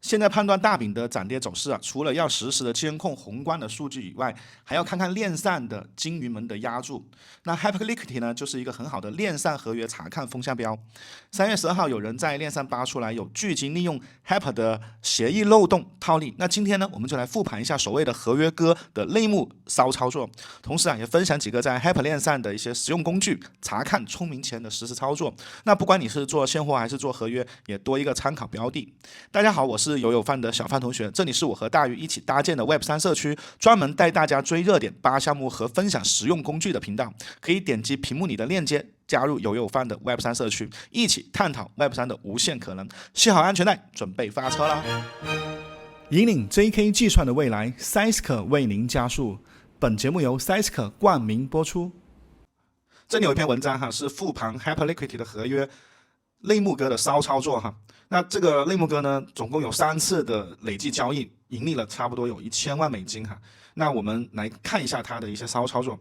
现在判断大饼的涨跌走势啊，除了要实时的监控宏观的数据以外，还要看看链上的金鱼们的押注。那 Hyper Liquidity 呢，就是一个很好的链上合约查看风向标。3月12号有人在链上扒出来有巨鲸利用 Hyper 的协议漏洞套利。那今天呢，我们就来复盘一下所谓的合约哥的内幕骚操作，同时啊，也分享几个在 Hyper 链上的一些实用工具，查看聪明钱的实时操作。那不管你是做现货还是做合约，也多一个参考标的。大家好，我是友友范的小范同学，这里是我和大鱼一起搭建的 Web3社区，专门带大家追热点、扒项目和分享实用工具的频道。可以点击屏幕里的链接，加入友友范的 Web3社区，一起探讨 Web3的无限可能。系好安全带，准备发车啦！引领 JK 计算的未来 ，Saisk 为您加速。本节目由 Saisk 冠名播出。这里有一篇文章哈，是复盘 Hyper Liquidity 的合约内幕哥的骚操作哈。那这个内幕哥呢，总共有3次的累计交易，盈利了差不多有1000万美金哈。那我们来看一下他的一些骚操作。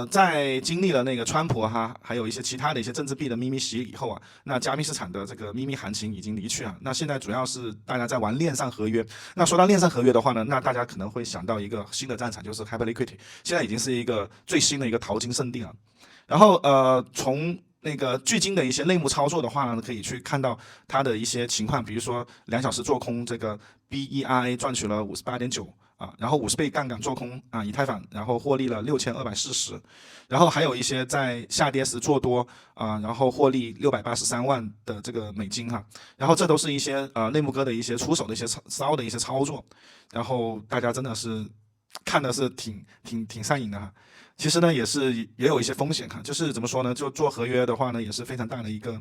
在经历了那个川普哈，还有一些其他的一些政治币的秘密洗礼以后啊，那加密市场的这个秘密行情已经离去啊。那现在主要是大家在玩链上合约。那说到链上合约的话呢，那大家可能会想到一个新的战场，就是 Hyper Liquidity， 现在已经是一个最新的一个淘金圣地了。然后从那个巨鲸的一些内幕操作的话呢，可以去看到它的一些情况，比如说2小时做空这个 BERA 赚取了58.9啊，然后50倍杠杆做空啊以太坊，然后获利了6240，然后还有一些在下跌时做多啊，然后获利683万的这个美金哈，然后这都是一些内幕哥的一些出手的一些骚的一些操作，然后大家真的是看的是挺上瘾的哈。其实呢，也有一些风险哈，就是怎么说呢？就做合约的话呢，也是非常大的一个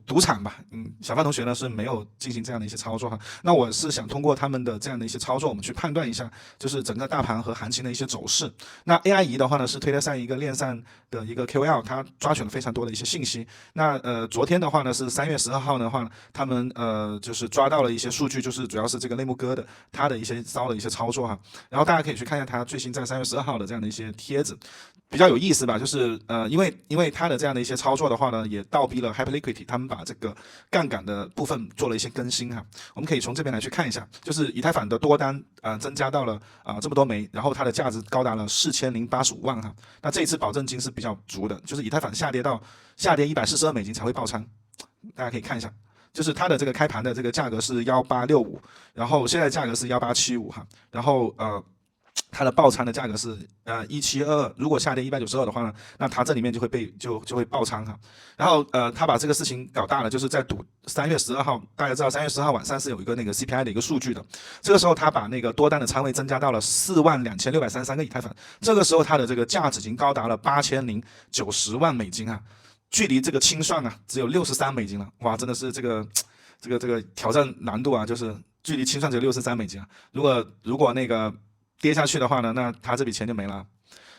赌场吧。小范同学呢是没有进行这样的一些操作哈。那我是想通过他们的这样的一些操作，我们去判断一下，就是整个大盘和行情的一些走势。那 AI 仪的话呢，是推特上一个链上的一个 KOL， 他抓取了非常多的一些信息。那昨天的话呢，是3月12号的话，他们就是抓到了一些数据，就是主要是这个内幕哥的他的一些骚的一些操作哈。然后大家可以去看一下他最新在3月12号的这样的一些帖子。比较有意思吧，就是因为它的这样的一些操作的话呢，也倒逼了 Hyper Liquidity 他们把这个杠杆的部分做了一些更新哈。我们可以从这边来去看一下，就是以太坊的多单增加到了这么多枚，然后它的价值高达了4085万哈。那这一次保证金是比较足的，就是以太坊下跌142美金才会爆仓，大家可以看一下。就是它的这个开盘的这个价格是1865，然后现在价格是1875哈，然后它的爆仓的价格是1722，如果下跌192的话呢，那它这里面就会爆仓哈。然后他把这个事情搞大了，就是在赌3月12号，大家知道3月10号晚上是有一个那个 CPI 的一个数据的，这个时候他把那个多单的仓位增加到了42633个以太坊，这个时候它的这个价值已经高达了8090万美金啊，距离这个清算啊只有63美金了，哇，真的是这个挑战难度啊，就是距离清算只有63美金啊，如果那个跌下去的话呢，那他这笔钱就没了。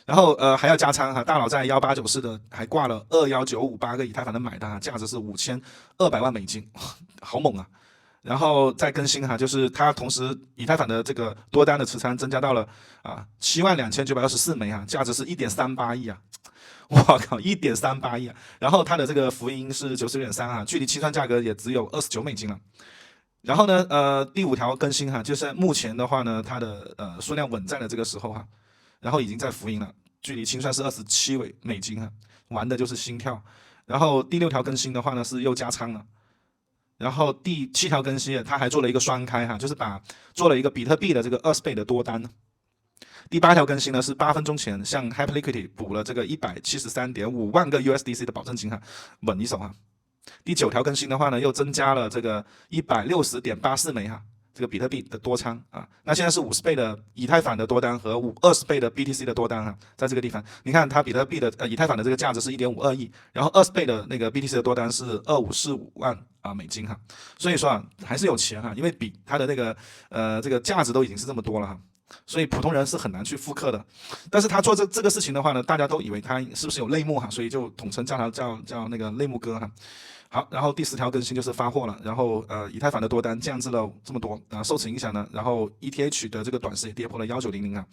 然后还要加仓哈，大佬在1894的还挂了21958个以太坊的买单，价值是5200万美金，好猛啊！然后再更新哈，就是它同时以太坊的这个多单的持仓增加到了72924枚哈，价值是1.38亿啊！我靠，1.38亿啊！然后它的这个福音是96.3啊，距离清算价格也只有29美金了。然后呢，第5条更新哈，就是目前的话呢，它的数量稳在了这个时候哈，然后已经在浮盈了，距离清算是27美金哈，玩的就是心跳。然后第6条更新的话呢，是又加仓了。然后第7条更新，它还做了一个双开哈，就是做了一个比特币的这个20倍的多单。第8条更新呢，是8分钟前向 Hyper Liquidity 补了这个173.5万个 USDC 的保证金哈，稳一手哈。第9条更新的话呢，又增加了这个160.84枚哈，这个比特币的多仓啊。那现在是50倍的以太坊的多单和20倍的 BTC 的多单哈，在这个地方，你看它比特币的以太坊的这个价值是1.52亿，然后20倍的那个 BTC 的多单是2545万美金哈。所以说啊，还是有钱哈，因为比它的那个这个价值都已经是这么多了哈。所以普通人是很难去复刻的，但是他做这个事情的话呢，大家都以为他是不是有内幕哈，所以就统称叫他叫那个内幕哥哈。好，然后第10条更新就是发货了，然后以太坊的多单降至了这么多受此影响呢，然后 ETH 的这个短时也跌破了1900啊，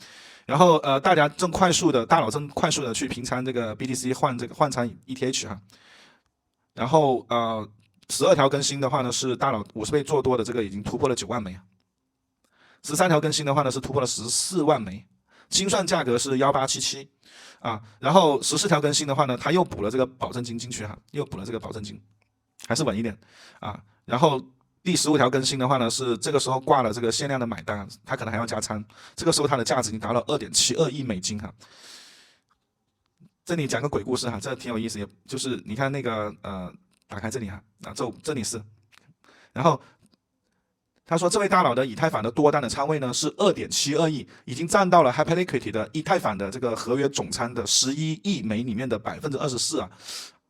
然后大佬正快速的去平仓这个 BTC 换仓 ETH 哈，然后12条更新的话呢，是大佬50倍做多的这个已经突破了9万枚，13条更新的话呢是突破了14万枚，清算价格是1877啊，然后14条更新的话呢，它又补了这个保证金进去又补了这个保证金，还是稳一点啊。然后第15条更新的话呢，是这个时候挂了这个限量的买单，它可能还要加仓，这个时候它的价值已经达到2.72亿美金这里讲个鬼故事这挺有意思，也就是你看那个打开这里这里是，然后他说这位大佬的以太坊的多单的仓位呢是2.72亿，已经占到了 Hyperliquidity 的以太坊的这个合约总仓的11亿枚里面的24%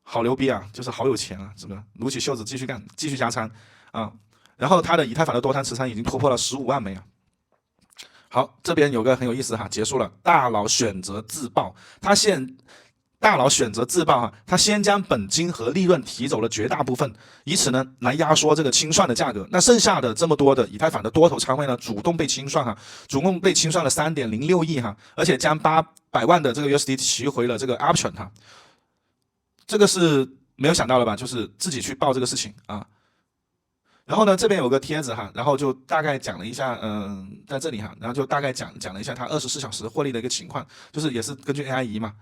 好牛逼就是好有钱是不是？撸起袖子继续干，继续加仓然后他的以太坊的多单持仓已经突破了15万枚好，这边有个很有意思结束了。大佬选择自爆，大佬选择自爆他先将本金和利润提走了绝大部分，以此呢来压缩这个清算的价格。那剩下的这么多的以太坊的多头仓位呢，主动被清算总共被清算了3.06亿而且将800万的这个 USD 提回了这个 option这个是没有想到了吧？就是自己去报这个事情然后呢，这边有个帖子然后就大概讲了一下，在这里然后就大概讲了一下它24小时获利的一个情况，就是也是根据 AI 仪嘛，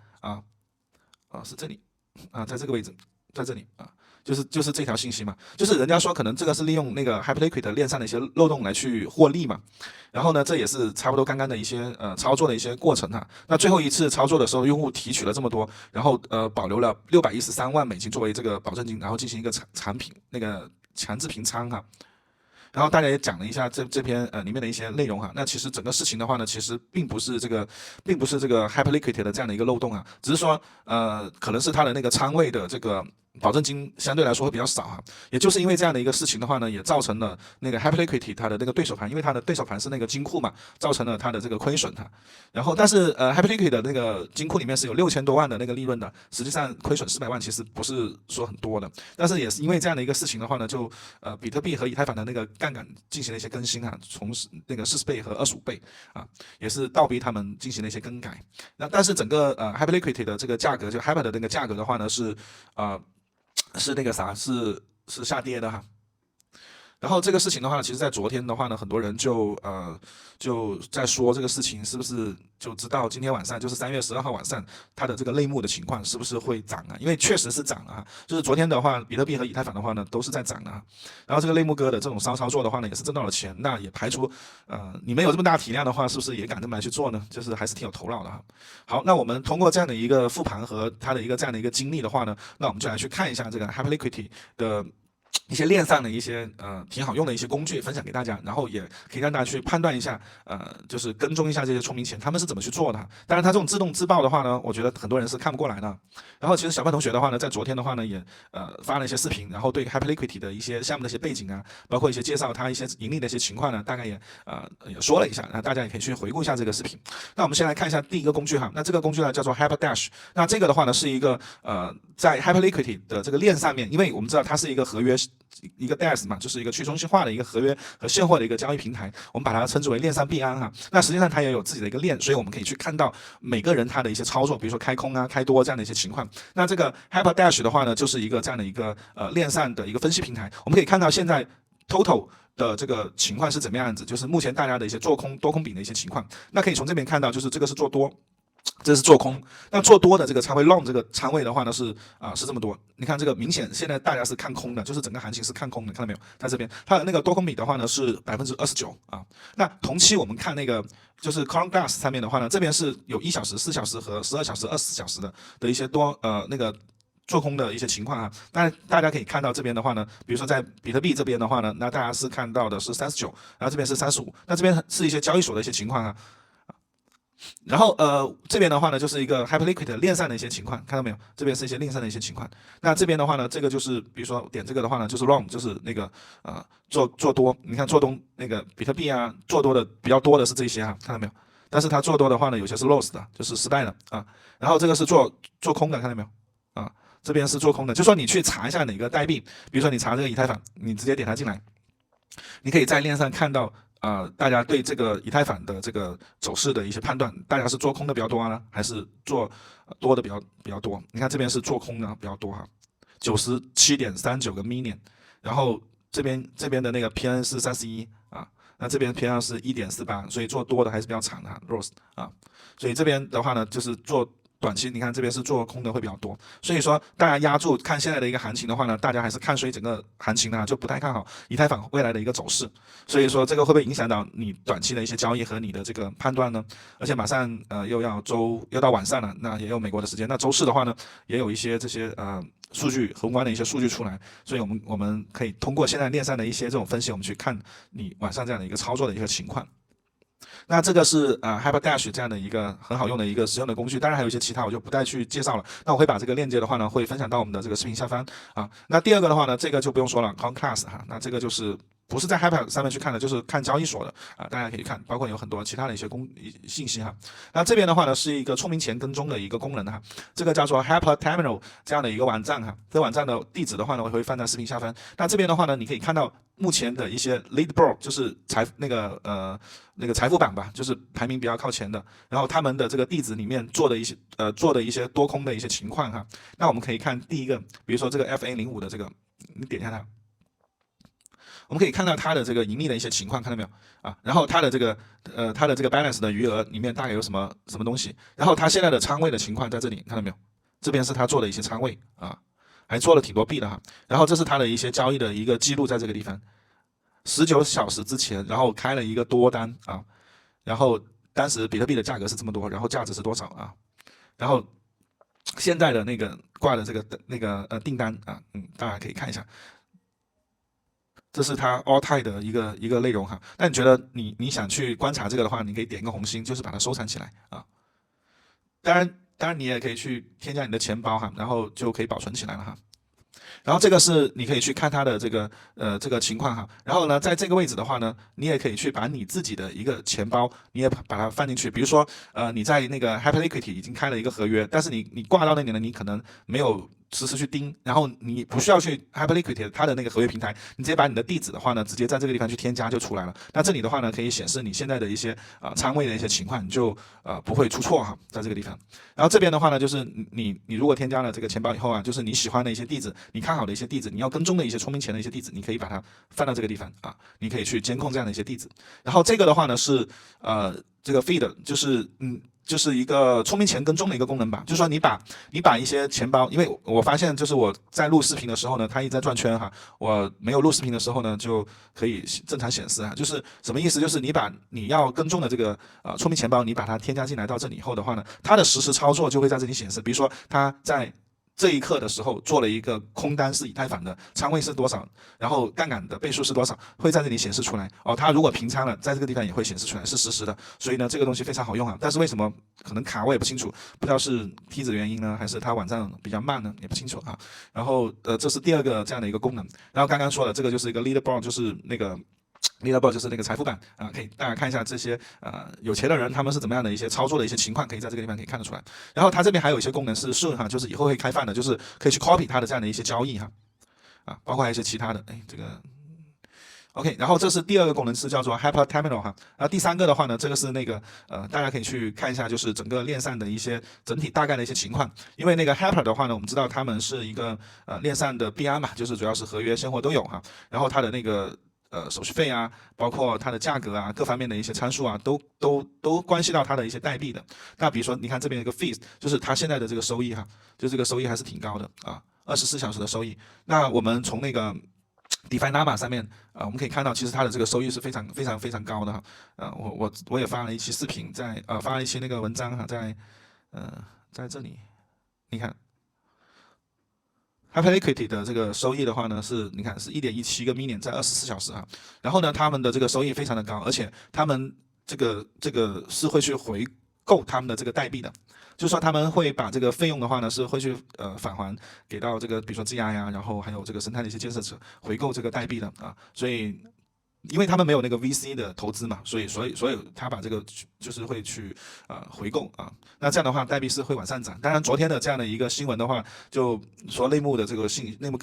是这里在这个位置，在这里就是这条信息嘛，就是人家说可能这个是利用那个 Hyperliquid 链上的一些漏洞来去获利嘛，然后呢，这也是差不多刚刚的一些操作的一些过程那最后一次操作的时候，用户提取了这么多，然后保留了613万美金作为这个保证金，然后进行一个产品那个强制平仓然后大家也讲了一下这篇里面的一些内容那其实整个事情的话呢，其实并不是这个 Hyperliquid 的这样的一个漏洞只是说可能是它的那个仓位的这个保证金相对来说会比较少也就是因为这样的一个事情的话呢，也造成了那个 Hyperliquid 它的那个对手盘，因为它的对手盘是那个金库嘛，造成了它的这个亏损然后但是Hyperliquid 的那个金库里面是有6000多万的那个利润的，实际上亏损400万其实不是说很多的，但是也是因为这样的一个事情的话呢，就比特币和以太坊的那个杠杆进行了一些更新从那个40倍和25倍也是倒逼他们进行了一些更改。那但是整个Hyperliquid 的这个价格，就 Hyper 的那个价格的话呢，是那个啥，是下跌的然后这个事情的话，其实在昨天的话呢，很多人就在说这个事情是不是就知道今天晚上就是3月12号晚上它的这个类目的情况是不是会涨因为确实是涨了就是昨天的话，比特币和以太坊的话呢都是在涨然后这个类目哥的这种骚操作的话呢，也是挣到了钱，那也排除你们有这么大体量的话，是不是也敢这么来去做呢？就是还是挺有头脑的好，那我们通过这样的一个复盘和它的一个这样的一个经历的话呢，那我们就来去看一下这个 Hyperliquid 的一些链上的一些挺好用的一些工具分享给大家，然后也可以让大家去判断一下就是跟踪一下这些聪明钱他们是怎么去做的当然它这种自动自爆的话呢，我觉得很多人是看不过来的。然后其实小范同学的话呢，在昨天的话呢也发了一些视频，然后对 Hyperliquid 的一些项目的一些背景包括一些介绍它一些盈利的一些情况呢，大概也说了一下，那大家也可以去回顾一下这个视频。那我们先来看一下第一个工具那这个工具呢叫做 HyperDash， 那这个的话呢是一个在 Hyperliquid 的这个链上面，因为我们知道它是一个合约一个 DEX 嘛，就是一个去中心化的一个合约和现货的一个交易平台，我们把它称之为链上币安那实际上它也有自己的一个链，所以我们可以去看到每个人他的一些操作，比如说开空开多这样的一些情况。那这个 HyperDash 的话呢，就是一个这样的一个链上的一个分析平台，我们可以看到现在 Total 的这个情况是怎么样子，就是目前大家的一些做空多空饼的一些情况。那可以从这边看到，就是这个是做多。这是做空，那做多的这个仓位 long 这个仓位的话呢是这么多，你看这个明显现在大家是看空的，就是整个行情是看空的，看到没有？在这边它的那个多空比的话呢是29%那同期我们看那个就是 CoinGlass 上面的话呢，这边是有1小时、4小时和12小时、24小时的一些那个做空的一些情况但大家可以看到这边的话呢，比如说在比特币这边的话呢，那大家是看到的是39，然后这边是35，那这边是一些交易所的一些情况然后这边的话呢，就是一个 Hyperliquid 链上的一些情况，看到没有？这边是一些链上的一些情况。那这边的话呢，这个就是比如说点这个的话呢，就是 long， 就是那个做多。你看做多那个比特币做多的比较多的是这些看到没有？但是它做多的话呢，有些是 loss 的，就是失败的然后这个是做空的，看到没有？这边是做空的，就说你去查一下哪个代币，比如说你查这个以太坊，你直接点它进来，你可以在链上看到。大家对这个以太坊的这个走势的一些判断，大家是做空的比较多呢，还是做多的比较多？你看这边是做空的比较多97.39个 million，然后这边的那个 PN 是31啊，那这边 PN 是1.48，所以做多的还是比较惨的哈 ，Rose 啊，所以这边的话呢，就是做短期，你看这边是做空的会比较多，所以说大家压住看现在的一个行情的话呢，大家还是看衰整个行情呢，就不太看好以太坊未来的一个走势，所以说这个会不会影响到你短期的一些交易和你的这个判断呢？而且马上又到晚上了，那也有美国的时间，那周四的话呢，也有一些这些数据宏观的一些数据出来，所以我们可以通过现在链上的一些这种分析，我们去看你晚上这样的一个操作的一个情况。那这个是HyperDash 这样的一个很好用的一个实用的工具，当然还有一些其他我就不再去介绍了。那我会把这个链接的话呢，会分享到我们的这个视频下方啊。那第二个的话呢，这个就不用说了 ，CoinClass 哈，那这个就是不是在 Hyper 上面去看的，就是看交易所的啊，大家可以看，包括有很多其他的一些信息哈。那这边的话呢，是一个聪明钱跟踪的一个功能哈，这个叫做 Hyper Terminal 这样的一个网站哈，这个网站的地址的话呢，我会放在视频下方。那这边的话呢，你可以看到目前的一些 Leaderboard， 就是那个财富榜吧，就是排名比较靠前的，然后他们的这个地址里面做的一些多空的一些情况哈。那我们可以看第一个，比如说这个 FA05的这个，你点一下它。我们可以看到它的这个盈利的一些情况，看到没有啊？然后它的这个balance 的余额里面大概有什么东西？然后它现在的仓位的情况在这里，看到没有？这边是它做的一些仓位啊，还做了挺多币的哈。然后这是它的一些交易的一个记录，在这个地方，19小时之前，然后开了一个多单啊，然后当时比特币的价格是这么多，然后价值是多少啊？然后现在的那个挂的这个订单啊，大家可以看一下。这是它 all time 的一个内容哈。那你觉得你想去观察这个的话，你可以点一个红心，就是把它收藏起来啊。当然你也可以去添加你的钱包哈，然后就可以保存起来了哈。然后这个是你可以去看它的这个情况哈。然后呢，在这个位置的话呢，你也可以去把你自己的一个钱包，你也把它放进去。比如说你在那个 Hyperliquidity 已经开了一个合约，但是你挂到那里呢，你可能没有实时去盯，然后你不需要去 Hyperliquidity 它的那个合约平台，你直接把你的地址的话呢，直接在这个地方去添加就出来了。那这里的话呢，可以显示你现在的一些仓位的一些情况，你就不会出错哈，在这个地方。然后这边的话呢，就是你如果添加了这个钱包以后啊，就是你喜欢的一些地址，你看好的一些地址，你要跟踪的一些聪明钱的一些地址，你可以把它放到这个地方啊，你可以去监控这样的一些地址。然后这个的话呢是这个 feed 就是一个聪明钱跟踪的一个功能吧，就是说你把一些钱包，因为我发现就是我在录视频的时候呢，它一直在转圈哈，我没有录视频的时候呢，就可以正常显示哈，就是什么意思？就是你要跟踪的这个聪明钱包，你把它添加进来到这里以后的话呢，它的实时操作就会在这里显示，比如说它在这一刻的时候做了一个空单是以太坊的仓位是多少，然后杠杆的倍数是多少，会在这里显示出来哦。它如果平仓了，在这个地方也会显示出来是实时的，所以呢这个东西非常好用啊。但是为什么可能卡我也不清楚，不知道是梯子原因呢，还是它网站比较慢呢，也不清楚啊。然后这是第二个这样的一个功能。然后刚刚说的这个就是一个 leaderboard， 就是那个。Leaderboard 就是那个财富榜啊，可以大家看一下这些有钱的人他们是怎么样的一些操作的一些情况，可以在这个地方可以看得出来。然后它这边还有一些功能是顺哈，就是以后会开放的，就是可以去 copy 它的这样的一些交易哈，包括还有一些其他的，这个 OK。然后这是第二个功能是叫做 Hyper Terminal 哈，然后第三个的话呢，这个是那个大家可以去看一下，就是整个链上的一些整体大概的一些情况。因为那个 Hyper 的话呢，我们知道他们是一个链上的币安嘛，就是主要是合约现货都有哈，然后它的那个。手续费啊，包括它的价格啊，各方面的一些参数啊，都关系到它的一些代币的。那比如说，你看这边一个 fees， 就是它现在的这个收益哈，就这个收益还是挺高的啊，24小时的收益。那我们从那个 DeFi Llama 上面我们可以看到，其实它的这个收益是非常高的哈。我也发了一期视频，发了一期那个文章哈，在这里，你看。Hyperliquidity 的这个收益的话呢，你看是1.17个 million 在24小时啊，然后呢，他们的这个收益非常的高，而且他们这个是会去回购他们的这个代币的，就是说他们会把这个费用的话呢，是会去返还给到这个比如说 GI 呀，然后还有这个生态的一些建设者回购这个代币的啊，所以因为他们没有那个 VC 的投资嘛，所以他把这个就是会去回购啊。那这样的话，代币是会往上涨。当然，昨天的这样的一个新闻的话，就说内幕哥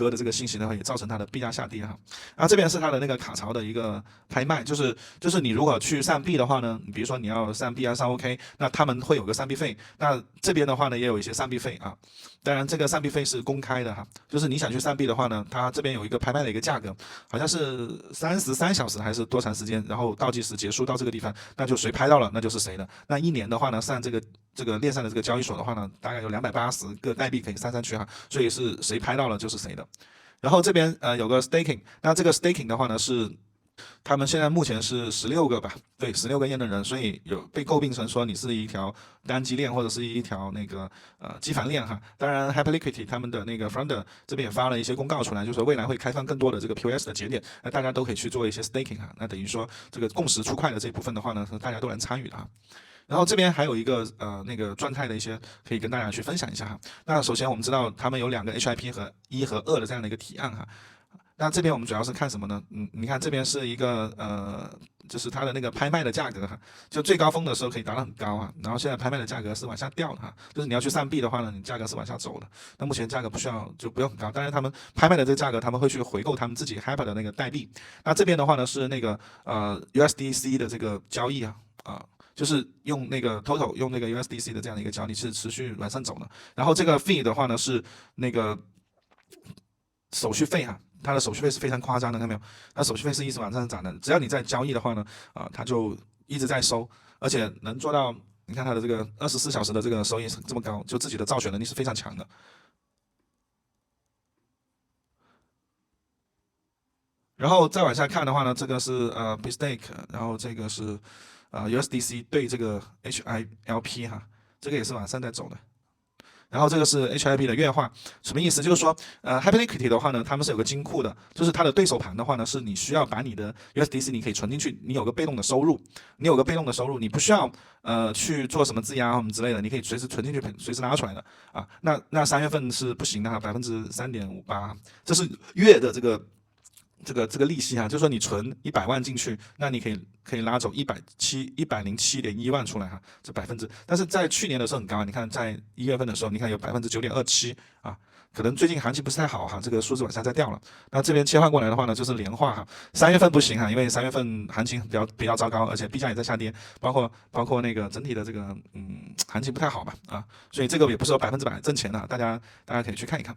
的这个信息的话，也造成它的币价下跌哈。然后这边是它的那个卡槽的一个拍卖，就是你如果去上币的话呢，比如说你要上币啊上 OK，那他们会有个上币费。那这边的话呢，也有一些上币费啊。当然，这个上币费是公开的哈，就是你想去上币的话呢，它这边有一个拍卖的一个价格，好像是33小时还是多长时间，然后倒计时结束到这个地方，那就谁拍到了，那就是谁的。那一年的话呢，上这个链上的这个交易所的话呢，大概有280个代币可以上去哈，所以是谁拍到了就是谁的。然后这边有个 staking， 那这个 staking 的话呢是。他们现在目前是16个吧，对，16个验证人，所以有被诟病成说你是一条单机链或者是一条那个机房链哈。当然 Hyperliquidity 他们的那个 founder 这边也发了一些公告出来，就是说未来会开放更多的这个 POS 的节点，那大家都可以去做一些 staking 哈。那等于说这个共识出块的这部分的话呢，大家都能参与的哈。然后这边还有一个那个状态的一些可以跟大家去分享一下哈。那首先我们知道他们有2个 HIP 和1和2的这样的一个提案哈。那这边我们主要是看什么呢？你看这边是一个就是它的那个拍卖的价格哈，就最高峰的时候可以达到很高啊，然后现在拍卖的价格是往下掉的哈，就是你要去上币的话呢，你价格是往下走的。那目前价格不用很高，当然他们拍卖的这个价格他们会去回购他们自己 Hyper 的那个代币。那这边的话呢是那个USDC 的这个交易就是用那个 Total 用那个 USDC 的这样的一个交易是持续往上走的。然后这个 fee 的话呢是那个手续费哈。它的手续费是非常夸张的，看到没有？它手续费是一直往上涨的，只要你在交易的话呢，它就一直在收，而且能做到，你看它的这个24小时的这个收益这么高，就自己的造血能力是非常强的。然后再往下看的话呢，这个是BitStake，然后这个是USDC 对这个 HILP 哈，这个也是往上在走的。然后这个是 HIP 的月化，什么意思？就是说Hyperliquidity 的话呢，他们是有个金库的，就是它的对手盘的话呢，是你需要把你的 USDC 你可以存进去，你有个被动的收入，你不需要去做什么质押什么之类的，你可以随时存进去，随时拿出来的啊。那3月份是不行的哈，3.58%，这是月的这个利息哈，就是说你存100万进去，那你可以拉走107.1万出来哈，这%。但是在去年的时候很高，你看在1月份的时候，你看有9.27%啊，可能最近行情不是太好哈，这个数字往下再掉了。那这边切换过来的话呢，就是年化哈，3月份不行哈，因为3月份行情比较糟糕，而且币价也在下跌，包括那个整体的这个行情不太好吧啊，所以这个也不是说100%挣钱的，大家可以去看一看。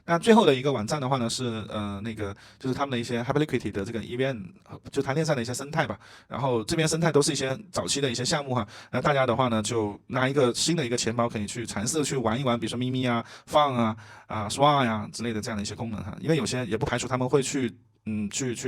那最后的一个网站的话呢，是那个就是他们的一些 Hyperliquidity 的这个 EVM，就它链上的一些生态吧。然后这边生态都是一些早期的一些项目哈。那大家的话呢，就拿一个新的一个钱包，可以去尝试去玩一玩，比如说咪咪啊、放啊、swap 呀之类的这样的一些功能哈。因为有些也不排除他们会去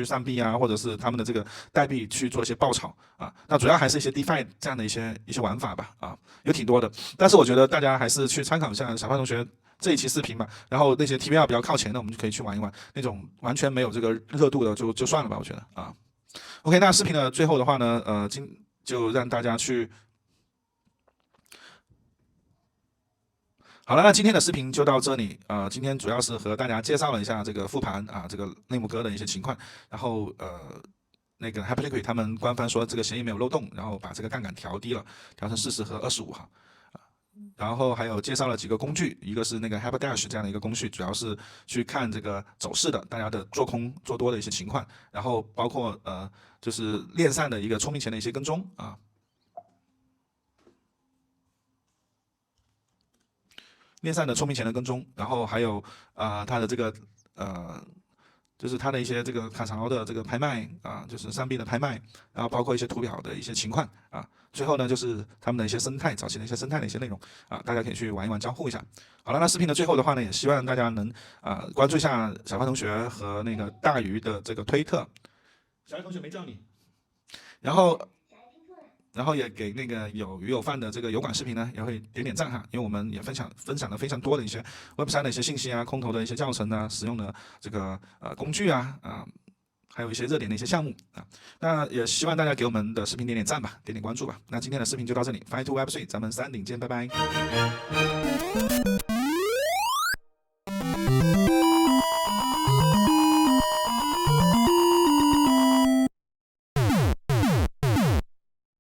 上币啊，或者是他们的这个代币去做一些爆炒啊。那主要还是一些 DeFi 这样的一些玩法吧啊，有挺多的。但是我觉得大家还是去参考一下小范同学这一期视频吧，然后那些 TVL 比较靠前的，我们就可以去玩一玩，那种完全没有这个热度的就算了吧，我觉得啊。OK， 那视频的最后的话呢，就让大家去。好了，那今天的视频就到这里。今天主要是和大家介绍了一下这个复盘啊，这个内幕哥的一些情况，然后那个 Hyperliquidity 他们官方说这个协议没有漏洞，然后把这个杠杆调低了，调成40和25哈。然后还有介绍了几个工具，一个是那个 HyperDash 这样的一个工具，主要是去看这个走势的，大家的做空做多的一些情况，然后包括就是链上的一个聪明钱的一些跟踪啊，链上的聪明钱的跟踪，然后还有它的这个就是它的一些这个卡槽的这个拍卖啊，就是上币的拍卖，然后包括一些图表的一些情况啊，最后呢就是他们的一些生态，早期的一些生态的一些内容啊，大家可以去玩一玩，交互一下。好了，那视频的最后的话呢，也希望大家能关注一下小范同学和那个大鱼的这个推特。小鱼同学没叫你，然后也给那个有鱼有饭的这个油管视频呢，也会点赞哈，因为我们也分享了非常多的一些 Web3的一些信息啊，空投的一些教程啊，使用的这个工具啊，还有一些热点的一些项目啊，那也希望大家给我们的视频点赞吧，点关注吧。那今天的视频就到这里，Fight to Web3，咱们山顶见，拜拜。